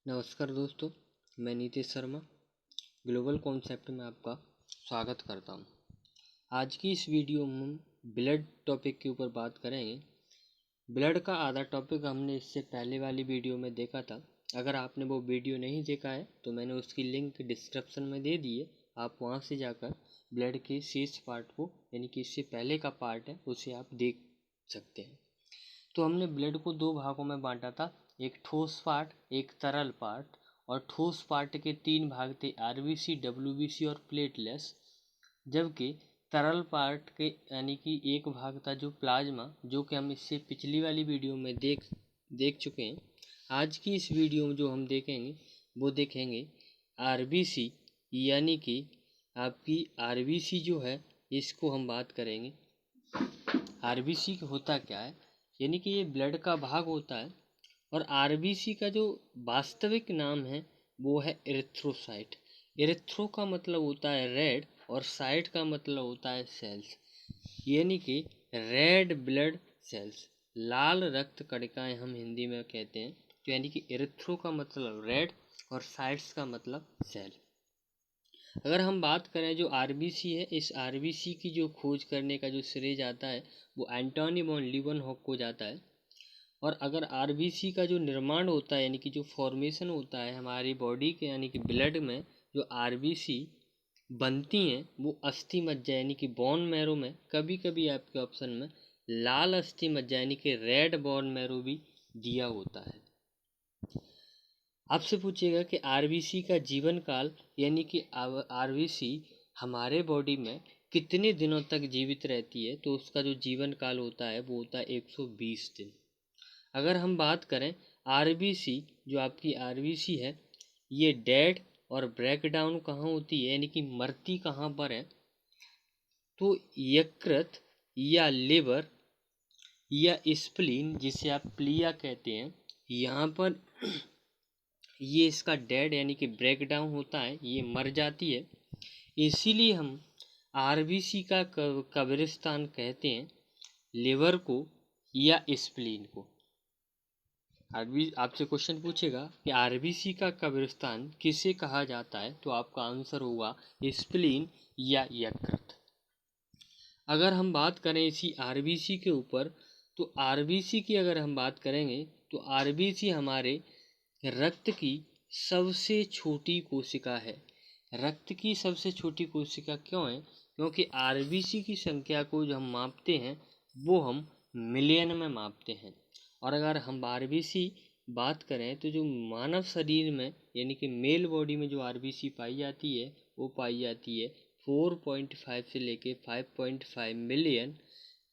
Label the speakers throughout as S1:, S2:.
S1: नमस्कार दोस्तों, मैं नीतीश शर्मा ग्लोबल कॉन्सेप्ट में आपका स्वागत करता हूं। आज की इस वीडियो में हम ब्लड टॉपिक के ऊपर बात करेंगे। ब्लड का आधा टॉपिक हमने इससे पहले वाली वीडियो में देखा था। अगर आपने वो वीडियो नहीं देखा है तो मैंने उसकी लिंक डिस्क्रिप्शन में दे दी है। आप वहां से जाकर ब्लड के शेष पार्ट को, यानी कि इससे पहले का पार्ट है, उसे आप देख सकते हैं। तो हमने ब्लड को दो भागों में बांटा था, एक ठोस पार्ट, एक तरल पार्ट। और ठोस पार्ट के तीन भाग थे, आरबीसी, डब्ल्यूबीसी और प्लेटलेट्स। जबकि तरल पार्ट के यानी कि एक भाग था जो प्लाज्मा, जो कि हम इससे पिछली वाली वीडियो में देख चुके हैं। आज की इस वीडियो में जो हम देखेंगे वो देखेंगे आरबीसी, यानी कि आपकी आरबीसी जो है, इसको हम बात करेंगे। आरबीसी होता क्या है, यानी कि ये ब्लड का भाग होता है। और आरबीसी का जो वास्तविक नाम है वो है एरिथ्रोसाइट। एरिथ्रो का मतलब होता है रेड और साइट का मतलब होता है सेल्स, यानी कि रेड ब्लड सेल्स, लाल रक्त कणिकाएं हम हिंदी में कहते हैं। तो यानी कि एरिथ्रो का मतलब रेड और साइट्स का मतलब सेल। अगर हम बात करें जो आरबीसी है, इस आरबीसी की जो खोज करने का जो श्रेय जाता है वो एंटोनी वॉन लीeuwenhoek को जाता है। और अगर आरबीसी का जो निर्माण होता है, यानी कि जो फॉर्मेशन होता है हमारी बॉडी के, यानी कि ब्लड में जो आरबीसी बनती हैं वो अस्थि मज्जा यानी कि बोन मैरो में, कभी कभी आपके ऑप्शन में लाल अस्थि मज्जा यानी कि रेड बोन मैरो भी दिया होता है। आपसे पूछेगा कि आरबीसी का जीवन काल, यानी कि आरबीसी हमारे बॉडी में कितने दिनों तक जीवित रहती है, तो उसका जो जीवन काल होता है वो होता है 120 दिन। अगर हम बात करें आरबीसी, जो आपकी आरबीसी है, ये डेड और ब्रेक डाउन कहाँ होती है, यानी कि मरती कहाँ पर है, तो यकृत या लिवर या स्प्लीन, जिसे आप प्लिया कहते हैं, यहाँ पर ये इसका डेड यानी कि ब्रेक डाउन होता है, ये मर जाती है। इसीलिए हम आरबीसी का कब्रिस्तान कहते हैं लिवर को या स्प्लीन को। आपसे क्वेश्चन पूछेगा कि आरबीसी का कब्रिस्तान किसे कहा जाता है, तो आपका आंसर होगा स्प्लीन या यकृत। अगर हम बात करें इसी आरबीसी के ऊपर, तो आरबीसी की अगर हम बात करेंगे तो आरबीसी हमारे रक्त की सबसे छोटी कोशिका है। रक्त की सबसे छोटी कोशिका क्यों है? क्योंकि आरबीसी की संख्या को जो हम मापते हैं वो हम मिलियन में मापते हैं। और अगर हम आरबीसी बात करें तो जो मानव शरीर में, यानी कि मेल बॉडी में जो आरबीसी पाई जाती है वो पाई जाती है 4.5 से लेके 5.5 मिलियन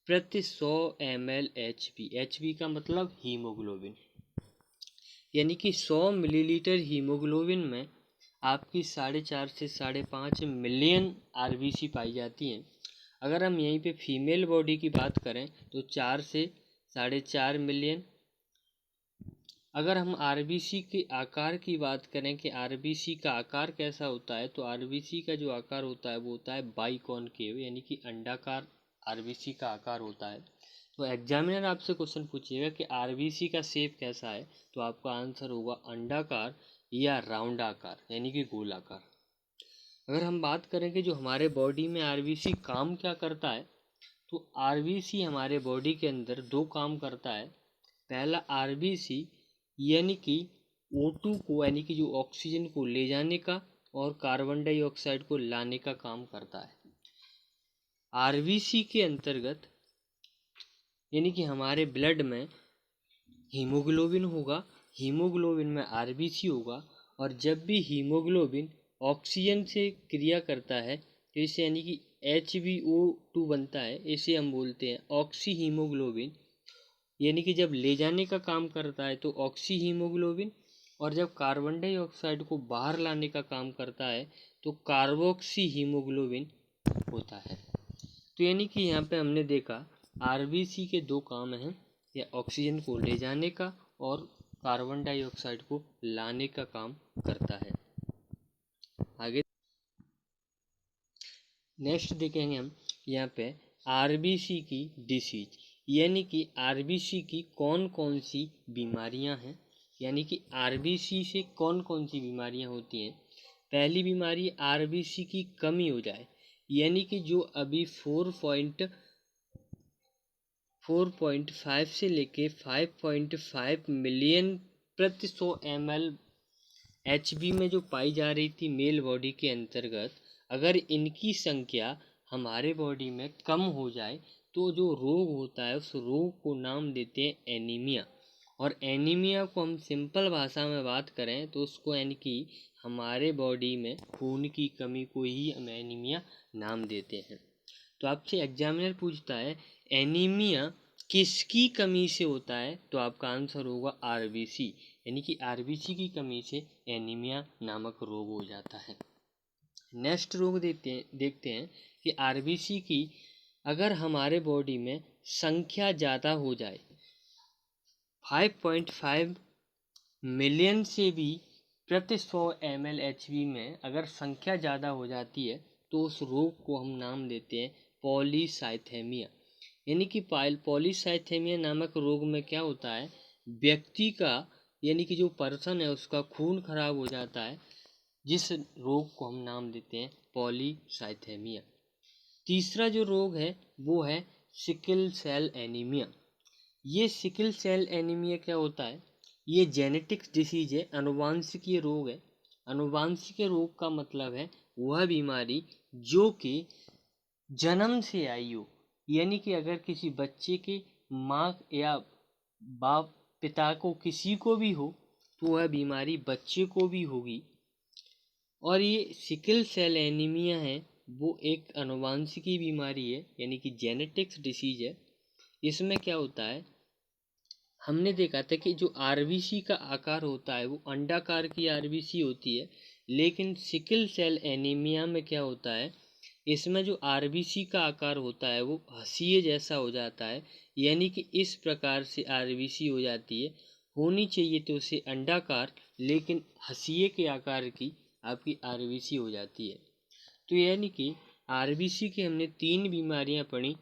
S1: प्रति 100 ml एचपी। एचपी का मतलब हीमोग्लोबिन, यानी कि 100 मिलीलीटर हीमोग्लोबिन में आपकी 4.5 से 5.5 मिलियन आरबीसी पाई जाती हैं। अगर हम यहीं पे फीमेल बॉडी की बात करें तो 4 से 4.5 मिलियन। अगर हम आरबीसी के आकार की बात करें कि आरबीसी का आकार कैसा होता है, तो आरबीसी का जो आकार होता है वो होता है बाइकॉनकेव, यानी कि अंडाकार आरबीसी का आकार होता है। तो एग्जामिनर आपसे क्वेश्चन पूछिएगा कि आरबीसी का शेप कैसा है, तो आपका आंसर होगा अंडाकार या राउंड आकार, यानी कि गोलाकार। अगर हम बात करें कि जो हमारे बॉडी में आरबीसी काम क्या करता है, तो आरबीसी हमारे बॉडी के अंदर दो काम करता है। पहला, आरबीसी यानी कि O2 को, यानी कि जो ऑक्सीजन को ले जाने का और कार्बन डाइऑक्साइड को लाने का काम करता है। आरबीसी के अंतर्गत, यानी कि हमारे ब्लड में हीमोग्लोबिन होगा, हीमोग्लोबिन में आरबीसी होगा। और जब भी हीमोग्लोबिन ऑक्सीजन से क्रिया करता है तो इसे, यानी कि HbO2 बनता है, इसे हम बोलते हैं ऑक्सी हीमोग्लोबिन। यानी कि जब ले जाने का काम करता है तो ऑक्सी हीमोग्लोबिन, और जब कार्बन डाइऑक्साइड को बाहर लाने का काम करता है तो कार्बोक्सी हीमोग्लोबिन होता है। तो यानी कि यहाँ पे हमने देखा आरबीसी के दो काम हैं, या ऑक्सीजन को ले जाने का और कार्बन डाइऑक्साइड को लाने का काम करता है। आगे नेक्स्ट देखेंगे हम यहाँ पे आरबीसी की डिसीज, यानी कि आरबीसी की कौन कौन सी बीमारियां हैं। यानी कि आरबीसी से कौन कौन सी बीमारियां होती हैं। पहली बीमारी आरबीसी की कमी हो जाए, यानी कि जो अभी 4.5 से लेके 5.5 मिलियन प्रति 100 ml एचबी में जो पाई जा रही थी मेल बॉडी के अंतर्गत, अगर इनकी संख्या हमारे बॉडी में कम हो जाए तो जो रोग होता है उस रोग को नाम देते हैं एनीमिया। और एनीमिया को हम सिंपल भाषा में बात करें तो उसको यानी कि हमारे बॉडी में खून की कमी को ही हम एनीमिया नाम देते हैं। तो आपसे एग्जामिनर पूछता है एनीमिया किसकी कमी से होता है, तो आपका आंसर होगा आरबीसी, यानी कि आरबीसी की कमी से एनीमिया नामक रोग हो जाता है। नेक्स्ट रोग देखते हैं कि आरबीसी की अगर हमारे बॉडी में संख्या ज़्यादा हो जाए, 5.5 मिलियन से भी प्रति 100 ml एचबी में अगर संख्या ज़्यादा हो जाती है तो उस रोग को हम नाम देते हैं पॉलीसाइथेमिया। यानी कि पॉलीसाइथेमिया नामक रोग में क्या होता है, व्यक्ति का यानी कि जो पर्सन है उसका खून खराब हो जाता है, जिस रोग को हम नाम देते हैं पॉलीसाइथेमिया। तीसरा जो रोग है वो है सिकल सेल एनीमिया। ये सिकल सेल एनीमिया क्या होता है, ये जेनेटिक्स डिसीज है, अनुवांशिकीय रोग है। अनुवांशिकीय रोग का मतलब है वह बीमारी जो कि जन्म से आई हो, यानी कि अगर किसी बच्चे के माँ या बाप पिता को किसी को भी हो तो वह बीमारी बच्चे को भी होगी। और ये सिकल सेल एनीमिया है वो एक अनुवांशिकी बीमारी है, यानी कि जेनेटिक्स डिसीज है। इसमें क्या होता है, हमने देखा था कि जो आरबीसी का आकार होता है वो अंडाकार की आरबीसी होती है, लेकिन सिकल सेल एनीमिया में क्या होता है, इसमें जो आरबीसी का आकार होता है वो हंसिए जैसा हो जाता है, यानी कि इस प्रकार से आरबीसी हो जाती है। होनी चाहिए तो उसे अंडाकार, लेकिन हंसिए के आकार की आपकी आरबीसी हो जाती है। तो यानी कि आरबीसी की हमने 3 बीमारियां पढ़ी।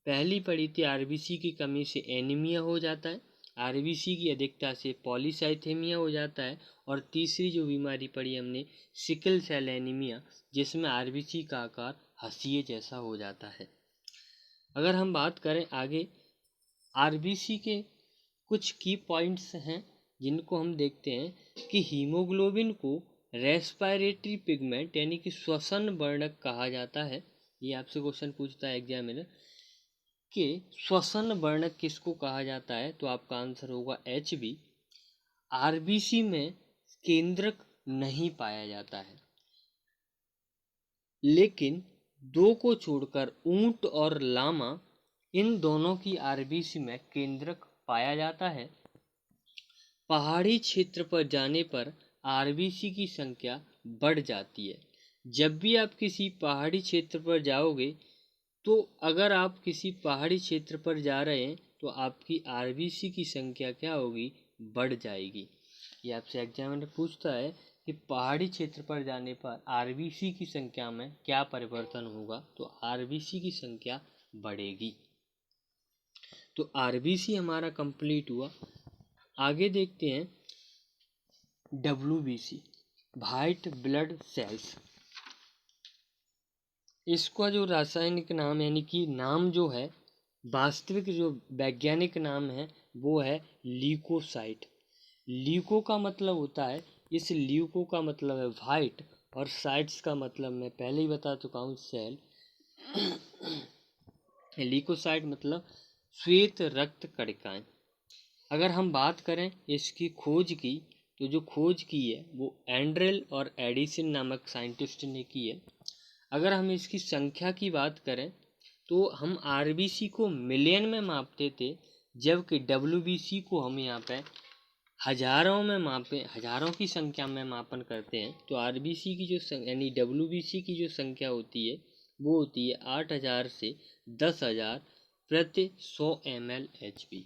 S1: पहली पढ़ी थी आरबीसी की कमी से एनीमिया हो जाता है, आरबीसी की अधिकता से पॉलीसाइथेमिया हो जाता है, और तीसरी जो बीमारी पढ़ी हमने सिकल सेल एनीमिया, जिसमें आरबीसी का आकार हंसिए जैसा हो जाता है। अगर हम बात करें आगे, आरबीसी के कुछ की पॉइंट्स हैं जिनको हम देखते हैं कि हीमोग्लोबिन को रेस्पिरेटरी पिगमेंट यानी कि श्वसन वर्णक कहा जाता है। ये आपसे क्वेश्चन पूछता है एग्जामिनर कि श्वसन वर्णक किसको कहा जाता है, तो आपका आंसर होगा एचबी। आरबीसी में केंद्रक नहीं पाया जाता है, लेकिन 2 को छोड़कर ऊंट और लामा, इन दोनों की आरबीसी में केंद्रक पाया जाता है। पहाड़ी क्षेत्र पर जाने पर आरबीसी की संख्या बढ़ जाती है। जब भी आप किसी पहाड़ी क्षेत्र पर जाओगे तो अगर आप किसी पहाड़ी क्षेत्र पर जा रहे हैं तो आपकी आरबीसी की संख्या क्या होगी, बढ़ जाएगी। ये आपसे एग्जामिनर पूछता है कि पहाड़ी क्षेत्र पर जाने पर आरबीसी की संख्या में क्या परिवर्तन होगा, तो आरबीसी की संख्या बढ़ेगी। तो आरबीसी हमारा कंप्लीट हुआ। आगे देखते हैं डब्ल्यूबीसी, व्हाइट ब्लड सेल्स। इसका जो रासायनिक नाम यानी कि नाम जो है, वास्तविक जो वैज्ञानिक नाम है वो है ल्यूकोसाइट। ल्यूको का मतलब होता है, इस ल्यूको का मतलब है वाइट, और साइट्स का मतलब मैं पहले ही बता चुका हूँ सेल। ल्यूकोसाइट मतलब श्वेत रक्त कणिकाएं। अगर हम बात करें इसकी खोज की, तो जो खोज की है वो एंड्रेल और एडिसन नामक साइंटिस्ट ने की है। अगर हम इसकी संख्या की बात करें तो हम आरबीसी को मिलियन में मापते थे, जबकि डब्ल्यूबीसी को हम यहाँ पे हजारों में मापे, हजारों की संख्या में मापन करते हैं। तो आरबीसी की जो यानी डब्ल्यूबीसी की जो संख्या होती है वो होती है 8000 से 10,000 प्रति 100 ml एचपी।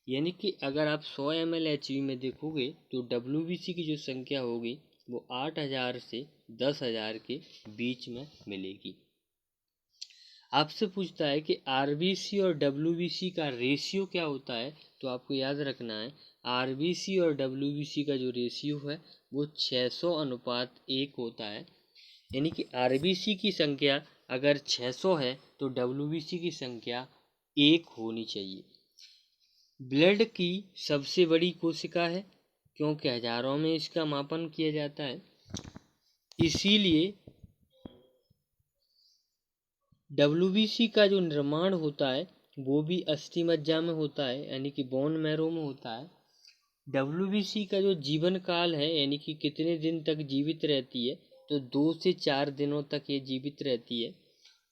S1: यानी कि अगर आप 100 ml एचपी में देखोगे तो डब्ल्यूबीसी की जो संख्या होगी वो 8000 से 10,000 के बीच में मिलेगी। आपसे पूछता है कि आरबीसी और डब्ल्यूबीसी का रेशियो क्या होता है, तो आपको याद रखना है आरबीसी और डब्ल्यूबीसी का जो रेशियो है वो 600:1 होता है। यानी कि आरबीसी की संख्या अगर 600 है तो डब्ल्यूबीसी की संख्या 1 होनी चाहिए। ब्लड की सबसे बड़ी कोशिका है क्योंकि हजारों में इसका मापन किया जाता है, इसीलिए डब्ल्यूबीसी का जो निर्माण होता है वो भी अस्थि मज्जा में होता है, यानी कि बोन मैरो में होता है। डब्ल्यूबीसी का जो जीवन काल है यानी कि कितने दिन तक जीवित रहती है, तो 2 से 4 दिनों तक ये जीवित रहती है।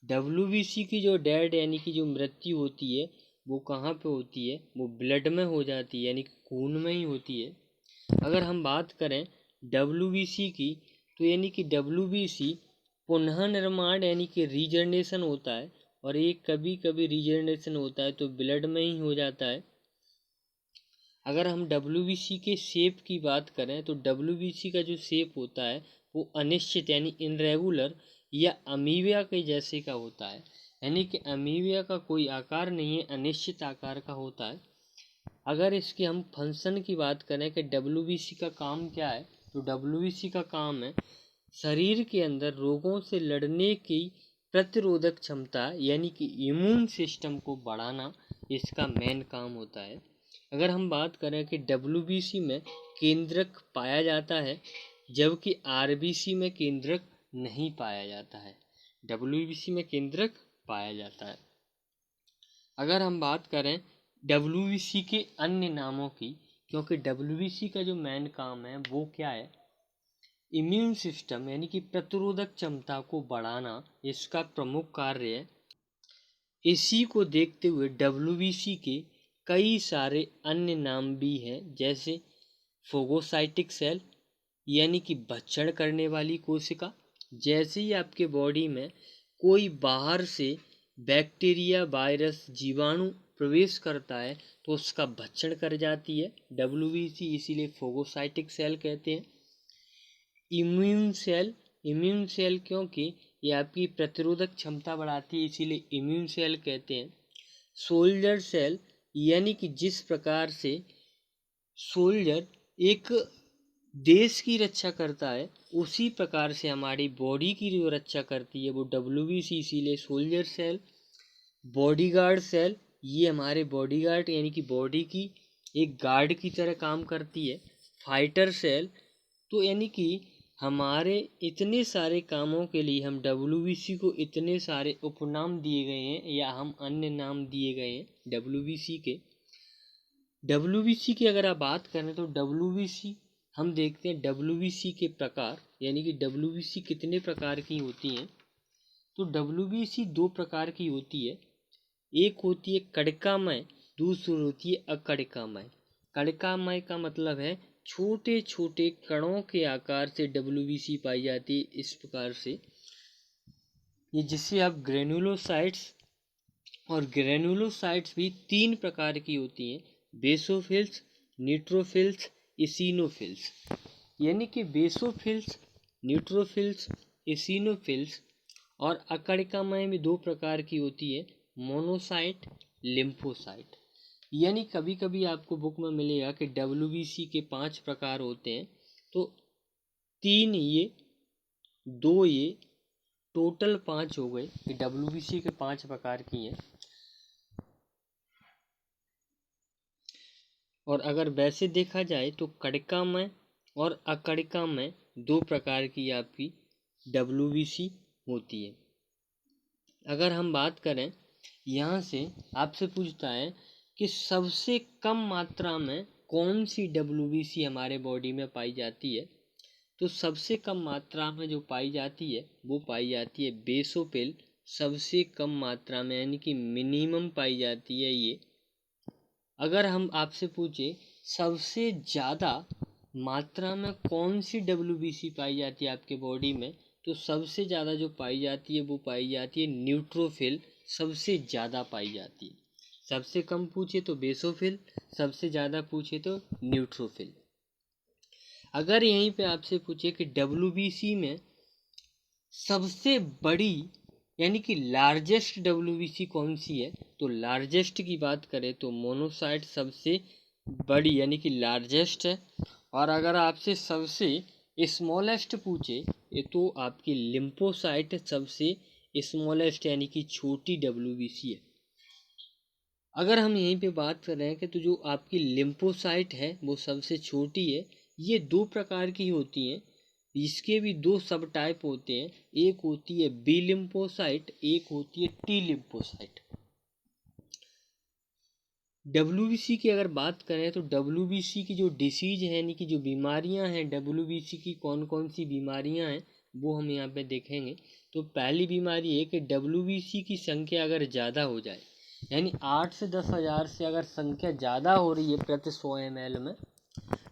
S1: डब्ल्यूबीसी की जो डेड यानी कि जो मृत्यु होती है वो कहाँ पे होती है, वो ब्लड में हो जाती है, यानी कि खून में ही होती है। अगर हम बात करें डब्ल्यूबीसी की, तो यानी कि डब्ल्यूबीसी पुनः निर्माण यानी कि रीजनरेशन होता है, और एक कभी कभी रीजनरेशन होता है तो ब्लड में ही हो जाता है। अगर हम डब्ल्यूबीसी के शेप की बात करें तो डब्ल्यूबीसी का जो शेप होता है वो अनिश्चित यानी इनरेगुलर या अमीबिया के जैसे का होता है, यानी कि अमीबिया का कोई आकार नहीं है, अनिश्चित आकार का होता है। अगर इसके हम फंक्शन की बात करें कि डब्ल्यूबीसी का काम क्या है, तो डब्ल्यूबीसी का काम है शरीर के अंदर रोगों से लड़ने की प्रतिरोधक क्षमता यानी कि इम्यून सिस्टम को बढ़ाना, इसका मेन काम होता है। अगर हम बात करें कि डब्ल्यूबीसी में केंद्रक पाया जाता है जबकि आरबीसी में केंद्रक नहीं पाया जाता है, डब्ल्यूबीसी में केंद्रक पाया जाता है। अगर हम बात करें डब्ल्यूबीसी के अन्य नामों की, क्योंकि डब्ल्यूबीसी का जो मेन काम है वो क्या है, इम्यून सिस्टम यानी कि प्रतिरोधक क्षमता को बढ़ाना, इसका प्रमुख कार्य है। इसी को देखते हुए डब्ल्यूबीसी के कई सारे अन्य नाम भी हैं, जैसे फोगोसाइटिक सेल यानी कि भक्षण करने वाली कोशिका। जैसे ही आपके बॉडी में कोई बाहर से बैक्टीरिया, वायरस, जीवाणु प्रवेश करता है तो उसका भक्षण कर जाती है डब्ल्यूबीसी, इसीलिए फोगोसाइटिक सेल कहते हैं। इम्यून सेल क्योंकि ये आपकी प्रतिरोधक क्षमता बढ़ाती है, इसीलिए इम्यून सेल कहते हैं। सोल्जर सेल यानी कि जिस प्रकार से सोल्जर एक देश की रक्षा करता है, उसी प्रकार से हमारी बॉडी की जो रक्षा करती है वो डब्ल्यूबीसी, इसीलिए सोल्जर सेल। बॉडीगार्ड सेल, ये हमारे बॉडीगार्ड यानी कि बॉडी की एक गार्ड की तरह काम करती है। फाइटर सेल, तो यानी कि हमारे इतने सारे कामों के लिए हम डब्ल्यूबीसी को इतने सारे उपनाम दिए गए हैं या हम अन्य नाम दिए गए हैं डब्ल्यूबीसी के। डब्ल्यूबीसी की अगर आप बात करें तो डब्ल्यूबीसी हम देखते हैं डब्ल्यूबीसी के प्रकार, यानी कि डब्ल्यूबीसी कितने प्रकार की होती हैं। तो डब्ल्यूबीसी 2 प्रकार की होती है, एक होती है कणिकामय, दूसरी होती है अकणिकामय। कणिकामय का मतलब है छोटे छोटे कणों के आकार से डब्ल्यूबीसी पाई जाती है, इस प्रकार से ये, जिससे आप ग्रेनुलोसाइट्स, और ग्रेनुलोसाइट्स भी 3 प्रकार की होती हैं, बेसोफिल्स, न्यूट्रोफिल्स, इसिनोफिल्स। यानी कि बेसोफिल्स, न्यूट्रोफिल्स, इसिनोफिल्स और अकणिकामय में 2 प्रकार की होती है, मोनोसाइट, लिम्फोसाइट। यानी कभी कभी आपको बुक में मिलेगा कि डब्ल्यूबीसी के 5 प्रकार होते हैं, तो 3 ये, 2 ये, टोटल 5 हो गए कि डब्ल्यूबीसी के 5 प्रकार की हैं। और अगर वैसे देखा जाए तो कणिकामय और अकणिकामय 2 प्रकार की आपकी डब्ल्यूबीसी होती है। अगर हम बात करें, यहाँ से आपसे पूछता है कि सबसे कम मात्रा में कौन सी डब्ल्यूबीसी हमारे बॉडी में पाई जाती है, तो सबसे कम मात्रा में जो पाई जाती है वो पाई जाती है बेसोफिल, सबसे कम मात्रा में यानी कि मिनिमम पाई जाती है ये। अगर हम आपसे पूछे सबसे ज़्यादा मात्रा में कौन सी डब्ल्यूबीसी पाई जाती है आपके बॉडी में, तो सबसे ज़्यादा जो पाई जाती है वो पाई जाती है न्यूट्रोफिल, सबसे ज़्यादा पाई जाती है। सबसे कम पूछे तो बेसोफिल, सबसे ज़्यादा पूछे तो न्यूट्रोफिल। अगर यहीं पे आपसे पूछे कि डब्ल्यूबीसी में सबसे बड़ी यानी कि लार्जेस्ट डब्ल्यूबीसी कौन सी है, तो लार्जेस्ट की बात करें तो मोनोसाइट सबसे बड़ी यानी कि लार्जेस्ट है। और अगर आपसे सबसे स्मॉलेस्ट पूछे तो आपकी लिम्फोसाइट सबसे स्मॉलेस्ट यानी कि छोटी WBC है। अगर हम यहीं पे बात कर रहे हैं कि तो जो आपकी लिम्फोसाइट है वो सबसे छोटी है। ये दो प्रकार की होती हैं, इसके भी दो सब टाइप होते हैं। एक होती है बी लिम्फोसाइट, एक होती है टी लिम्फोसाइट। WBC की अगर बात करें तो WBC की जो डिसीज है यानी कि जो बीमारियां हैं, WBC की कौन कौन सी बीमारियां हैं वो हम यहाँ पे देखेंगे। तो पहली बीमारी है कि WBC की संख्या अगर ज़्यादा हो जाए, यानी 8 से 10 हज़ार से अगर संख्या ज़्यादा हो रही है प्रति 100 ml में,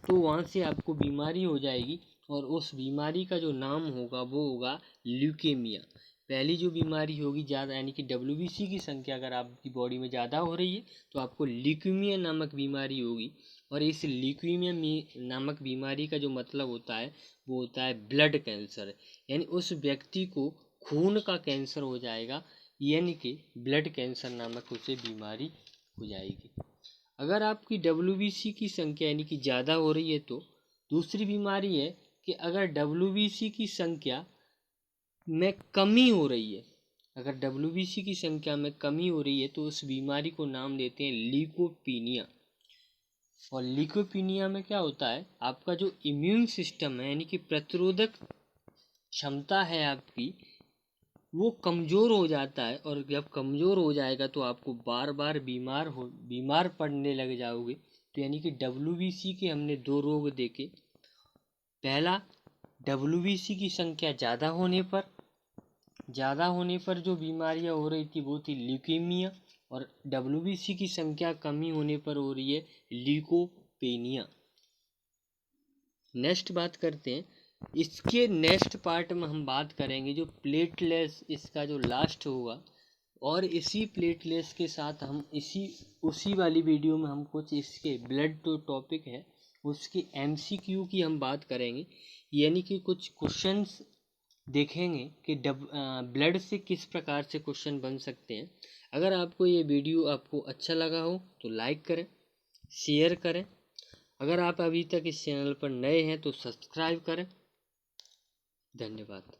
S1: तो वहाँ से आपको बीमारी हो जाएगी। और उस बीमारी का जो नाम होगा वो होगा ल्यूकेमिया। पहली जो बीमारी होगी ज़्यादा यानी कि WBC की संख्या अगर आपकी बॉडी में ज़्यादा हो रही है तो आपको ल्यूकेमिया नामक बीमारी होगी। और इस ल्यूकेमिया नामक बीमारी का जो मतलब होता है वो होता है ब्लड कैंसर, यानी उस व्यक्ति को खून का कैंसर हो जाएगा, यानी कि ब्लड कैंसर नामक उसे बीमारी हो जाएगी। अगर आपकी WBC की संख्या यानी कि ज़्यादा हो रही है तो दूसरी बीमारी है कि अगर WBC की संख्या में कमी हो रही है, अगर WBC की संख्या में कमी हो रही है तो उस बीमारी को नाम देते हैं ल्यूकोपीनिया। और ल्यूकोपीनिया में क्या होता है, आपका जो इम्यून सिस्टम है यानी कि प्रतिरोधक क्षमता है आपकी, वो कमज़ोर हो जाता है। और जब कमज़ोर हो जाएगा तो आपको बार बार बीमार पड़ने लग जाओगे। तो यानी कि WBC के हमने दो रोग देखे। पहला, WBC की संख्या ज़्यादा होने पर जो बीमारियां हो रही थी वो थी ल्यूकेमिया। और WBC की संख्या कमी होने पर हो रही है ल्यूकोपेनिया। नेक्स्ट बात करते हैं, इसके नेक्स्ट पार्ट में हम बात करेंगे जो प्लेटलेस, इसका जो लास्ट होगा। और इसी प्लेटलेस के साथ हम उसी वाली वीडियो में हम कुछ इसके ब्लड जो टॉपिक है उसकी MCQ की हम बात करेंगे, यानी कि कुछ क्वेश्चंस देखेंगे कि ब्लड से किस प्रकार से क्वेश्चन बन सकते हैं। अगर आपको ये वीडियो आपको अच्छा लगा हो तो लाइक करें, शेयर करें। अगर आप अभी तक इस चैनल पर नए हैं तो सब्सक्राइब करें। धन्यवाद।